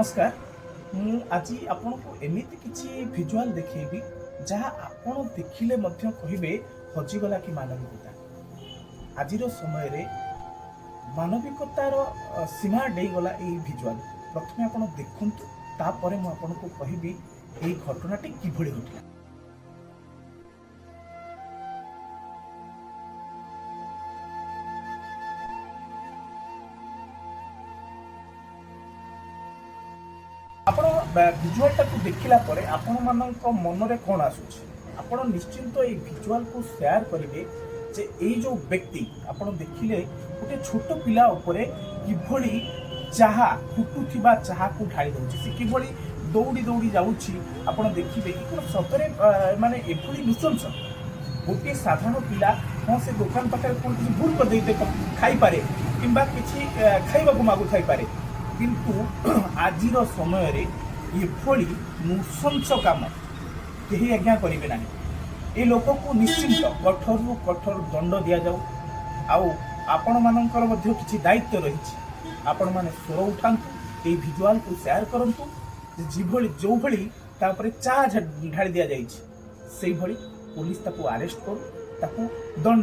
नमस्कार मु आज आपको एमती किसी भिजुआल देखी जहाँ आपण देखिले कहे हजिगला कि मानविकता आज समय रे मानविकतार सीमा डेगला यही भिजुआल प्रथम आप देखु तापर मुझे कहबी यही घटनाटी किभली घटला। आपण भिजुआलटा को देखला परे आपण मानक मन रे कोन आसुछ आपण निश्चिंत ए भिजुआल को शेयर करिवे जे एई जो व्यक्ति आपण देखिले गोटे छोट पिला ऊपर किभली चाहा फुटुथिबा चाहा को ढाली दउछि से किभली दौड़ी दौड़ी जाउछि आपण देखिबे कि कोन सतरे माने एभली निसंस गोटे साधारण पिला हां से दुकान पाखरे कोन किछि भूल कर देते खाई पारे किंबा किछि खाइबा को मागु थाई पारे किंतु आजिर समय रे एभली नृशंस काम कहीं आज्ञा करेंगे ना। ये लोक को निश्चिंत कठोर रु कठोर दंड दि जाऊ आपण मानकर मध्य किछि दायित्व रही आपण माने स्वर उठांतु ए भिजुआल को शेयर करंतु जिभली जो भली तापरे चा ढाली दिया जाइछि सेही भली पुलिस ताको अरेस्ट करू ताको दंड